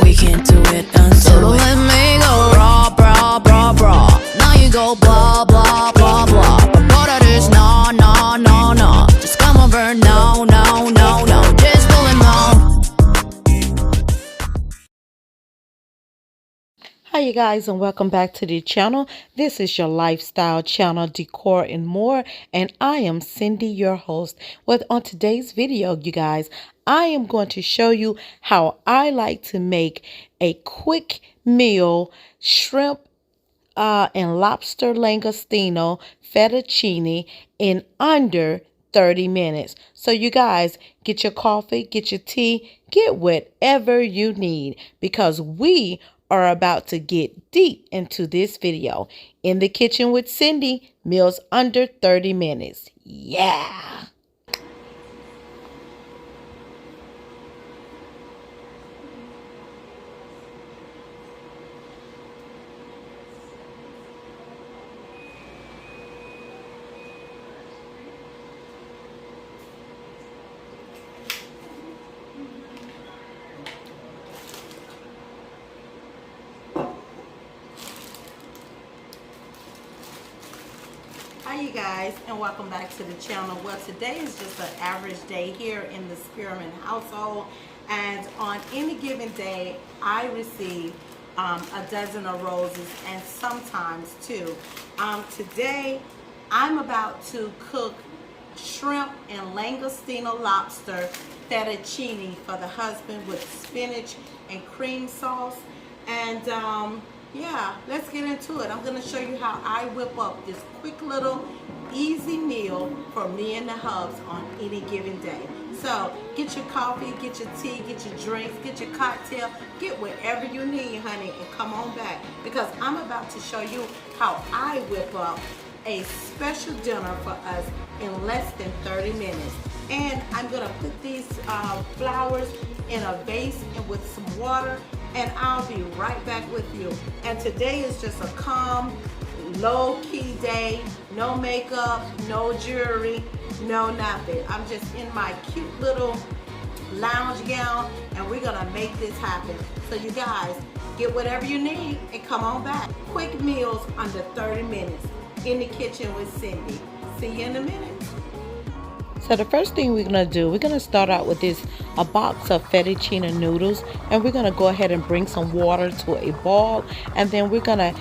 we can't do it until so don't let me go bra, bra, bra, bra. Now you go blah, blah, blah, blah. But that is no, no, no, no. Just come over, no, no, no, no. Just pull it no. Hi you guys, and welcome back to the channel. This is your lifestyle channel, decor and more, and I am Cindy, your host. Well, on today's video, you guys, I am going to show you how I like to make a quick meal shrimp and lobster langostino fettuccine in under 30 minutes. So you guys, get your coffee, get your tea, get whatever you need, because we are about to get deep into this video. In the kitchen with Cindy, meals under 30 minutes. Yeah. Hi you guys, and welcome back to the channel. Well, today is just an average day here in the Spearman household, and on any given day I receive a dozen of roses, and sometimes two. Today I'm about to cook shrimp and Langostino lobster fettuccine for the husband with spinach and cream sauce. And yeah, let's get into it. I'm going to show you how I whip up this quick little easy meal for me and the hubs on any given day. So get your coffee, get your tea, get your drinks, get your cocktail, get whatever you need, honey, and come on back, because I'm about to show you how I whip up a special dinner for us in less than 30 minutes. And I'm going to put these flowers in a vase and with some water, and I'll be right back with you. And today is just a calm, low-key day. No makeup, no jewelry, no nothing. I'm just in my cute little lounge gown, and we're gonna make this happen. So you guys, get whatever you need and come on back. Quick meals under 30 minutes in the kitchen with Cindy. See you in a minute. So the first thing we're going to do, we're going to start out with a box of fettuccine noodles, and we're going to go ahead and bring some water to a boil, and then we're going to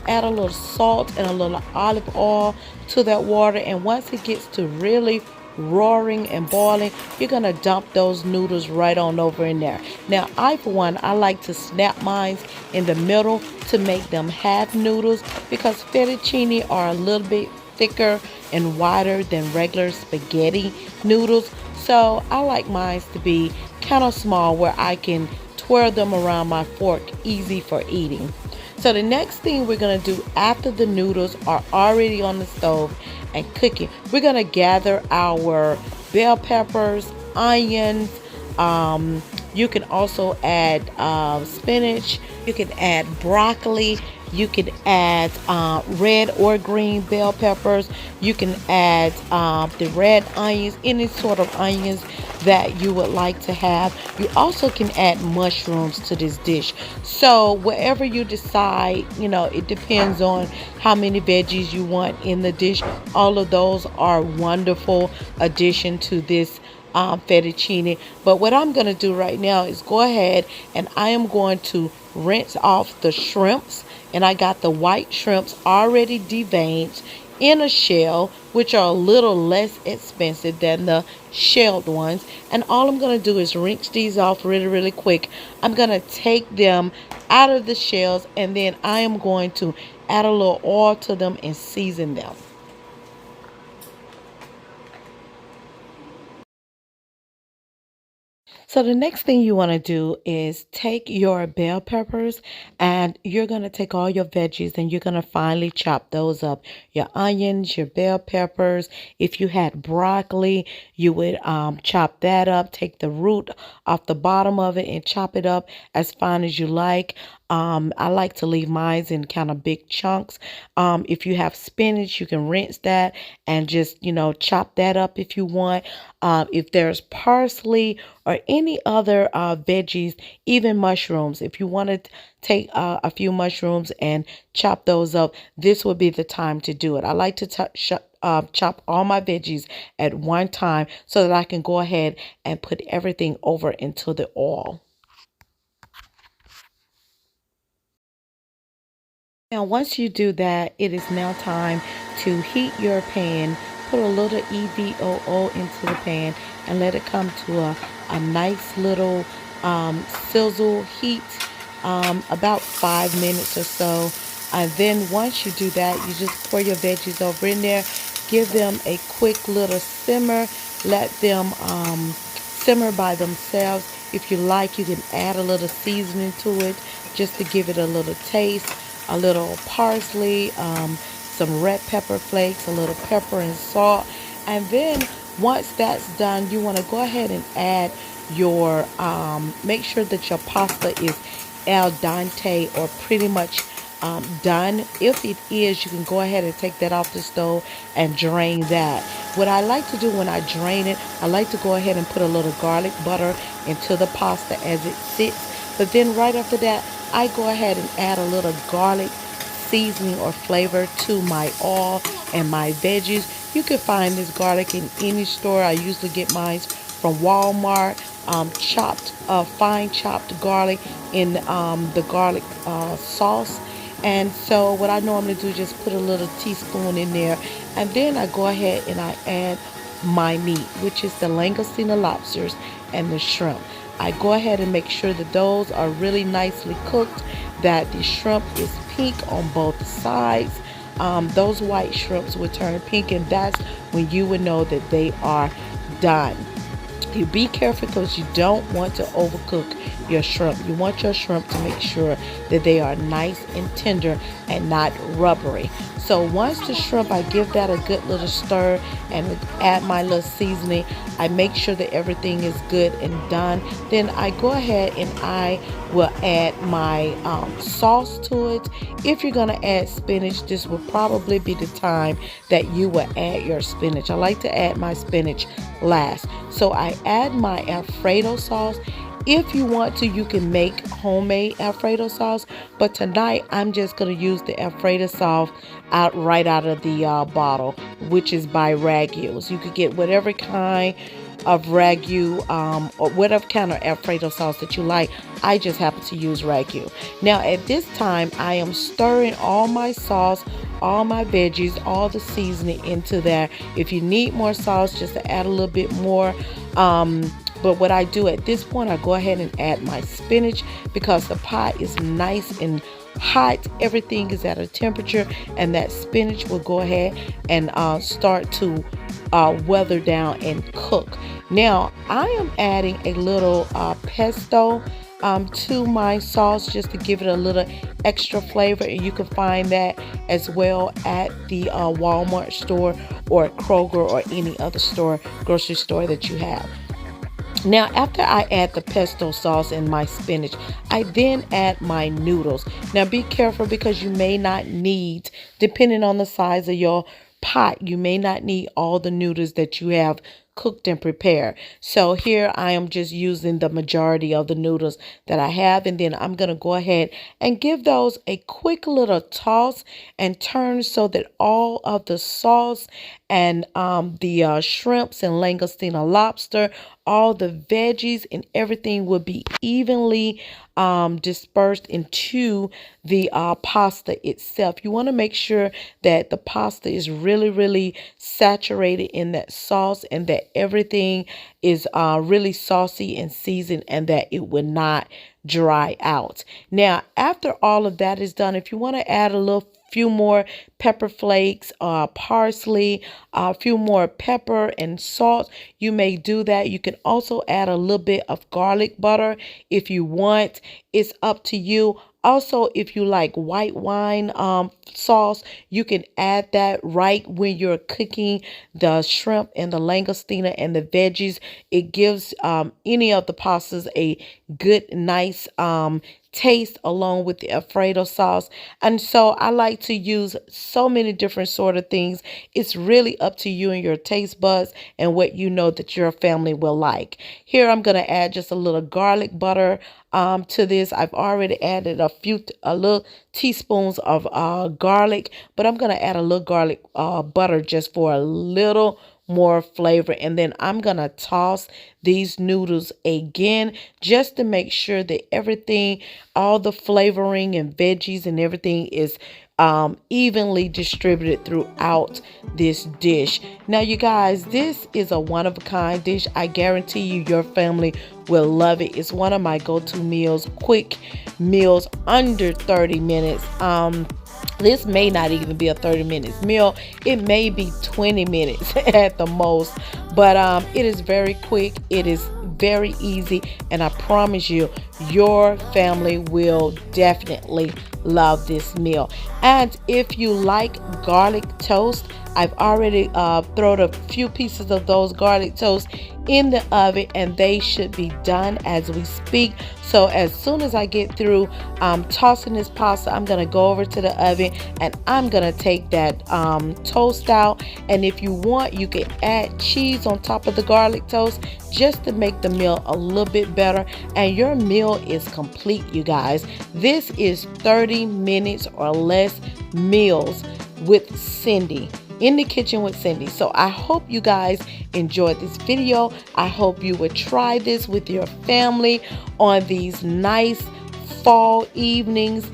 add a little salt and a little olive oil to that water, and once it gets to really roaring and boiling, you're going to dump those noodles right on over in there. Now, for one, I like to snap mine in the middle to make them half noodles, because fettuccine are a little bit thicker and wider than regular spaghetti noodles. So I like mine to be kind of small, where I can twirl them around my fork, easy for eating. So the next thing we're going to do after the noodles are already on the stove and cooking, we're going to gather our bell peppers, onions. You can also add spinach. You can add broccoli. You can add red or green bell peppers. You can add the red onions, any sort of onions that you would like to have. You also can add mushrooms to this dish. So whatever you decide, it depends on how many veggies you want in the dish. All of those are wonderful addition to this fettuccine. But what I'm going to do right now is go ahead and I am going to rinse off the shrimps. And I got the white shrimps already deveined in a shell, which are a little less expensive than the shelled ones. And all I'm going to do is rinse these off really, really quick. I'm going to take them out of the shells, and then I am going to add a little oil to them and season them. So the next thing you want to do is take your bell peppers, and you're going to take all your veggies and you're going to finely chop those up. Your onions, your bell peppers. If you had broccoli, you would chop that up. Take the root off the bottom of it and chop it up as fine as you like. I like to leave mine in kind of big chunks. If you have spinach, you can rinse that and just, chop that up if you want. If there's parsley or any other veggies, even mushrooms, if you want to take a few mushrooms and chop those up, this would be the time to do it. I like to chop all my veggies at one time so that I can go ahead and put everything over into the oil. Now, once you do that, it is now time to heat your pan. Put a little EVOO into the pan and let it come to a nice little sizzle heat, about 5 minutes or so. And then once you do that, you just pour your veggies over in there. Give them a quick little simmer. Let them simmer by themselves. If you like, you can add a little seasoning to it just to give it a little taste. A little parsley, some red pepper flakes, a little pepper and salt. And then once that's done, you want to go ahead and add your, make sure that your pasta is al dente or pretty much done. If it is, you can go ahead and take that off the stove and drain that. What I like to do when I drain it, I like to go ahead and put a little garlic butter into the pasta as it sits. But then right after that, I go ahead and add a little garlic seasoning or flavor to my oil and my veggies. You can find this garlic in any store. I usually get mine from Walmart. Fine chopped garlic in the garlic sauce. And so what I normally do is just put a little teaspoon in there. And then I go ahead and I add my meat, which is the Langostino lobsters and the shrimp. I go ahead and make sure that those are really nicely cooked, that the shrimp is pink on both sides. Those white shrimps will turn pink, and that's when you would know that they are done. You be careful because you don't want to overcook your shrimp. You want your shrimp to make sure that they are nice and tender and not rubbery. So once the shrimp, I give that a good little stir and add my little seasoning. I make sure that everything is good and done. Then I go ahead and I will add my sauce to it. If you're going to add spinach, this will probably be the time that you will add your spinach. I like to add my spinach last. So I add my Alfredo sauce. If you want to, you can make homemade Alfredo sauce, but tonight I'm just going to use the Alfredo sauce right out of the bottle, which is by Ragu's. You could get whatever kind of Ragu or whatever kind of Alfredo sauce that you like. I just happen to use Ragu. Now at this time, I am stirring all my sauce, all my veggies, all the seasoning into there. If you need more sauce, just to add a little bit more. But what I do at this point, I go ahead and add my spinach because the pot is nice and hot. Everything is at a temperature, and that spinach will go ahead and start to weather down and cook. Now I am adding a little pesto to my sauce just to give it a little extra flavor, and you can find that as well at the Walmart store or Kroger or any other store, grocery store that you have. Now, after I add the pesto sauce and my spinach, I then add my noodles. Now, be careful because you may not need, depending on the size of your pot, you may not need all the noodles that you have cooked and prepared. So here I am just using the majority of the noodles that I have, and then I'm going to go ahead and give those a quick little toss and turn so that all of the sauce and the shrimps and Langostino lobster, all the veggies and everything will be evenly dispersed into the pasta itself. You want to make sure that the pasta is really, really saturated in that sauce and that everything is really saucy and seasoned and that it will not dry out. Now, after all of that is done, if you want to add a few more pepper flakes, parsley, a few more pepper and salt, you may do that. You can also add a little bit of garlic butter if you want. It's up to you. Also, if you like white wine sauce, you can add that right when you're cooking the shrimp and the langostino and the veggies. It gives any of the pastas a good, nice taste along with the Alfredo sauce. And so I like to use so many different sort of things. It's really up to you and your taste buds and what you know that your family will like. Here I'm going to add just a little garlic butter to this. I've already added a little teaspoons of garlic, but I'm going to add a little garlic butter just for a little more flavor. And then I'm going to toss these noodles again just to make sure that everything, all the flavoring and veggies and everything is evenly distributed throughout this dish. Now, you guys, this is a one-of-a-kind dish. I guarantee you your family will love it. It's one of my go-to meals, quick meals, under 30 minutes. This may not even be a 30 minutes meal. It may be 20 minutes at the most, but it is very quick. It is very easy, and I promise you, your family will definitely love this meal. And if you like garlic toast, I've already thrown a few pieces of those garlic toast in the oven, and they should be done as we speak. So as soon as I get through tossing this pasta, I'm going to go over to the oven and I'm going to take that toast out. And if you want, you can add cheese on top of the garlic toast just to make the meal a little bit better. And your meal is complete, you guys. This is 30 minutes or less meals with Cindy. In the kitchen with Cindy. So I hope you guys enjoyed this video. I hope you would try this with your family on these nice fall evenings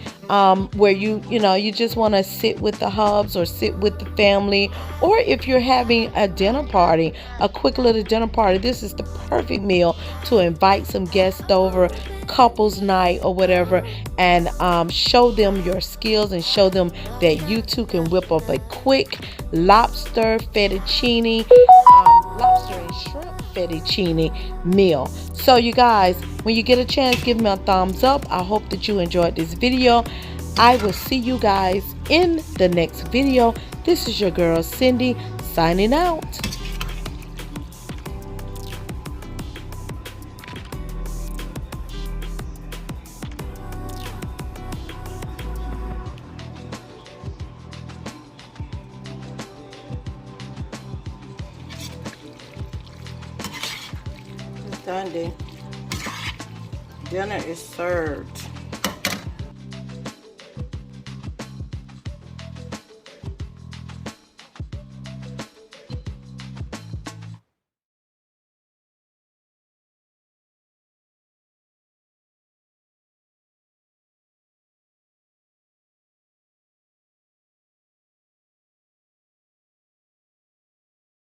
where you just want to sit with the hubs or sit with the family, or if you're having a dinner party, a quick little dinner party, this is the perfect meal to invite some guests over, couples night or whatever, and show them your skills and show them that you too can whip up a quick lobster fettuccine, lobster and shrimp fettuccine meal. So you guys, when you get a chance, give me a thumbs up. I hope that you enjoyed this video. I will see you guys in the next video. This is your girl Cindy signing out. It's done, dinner is served.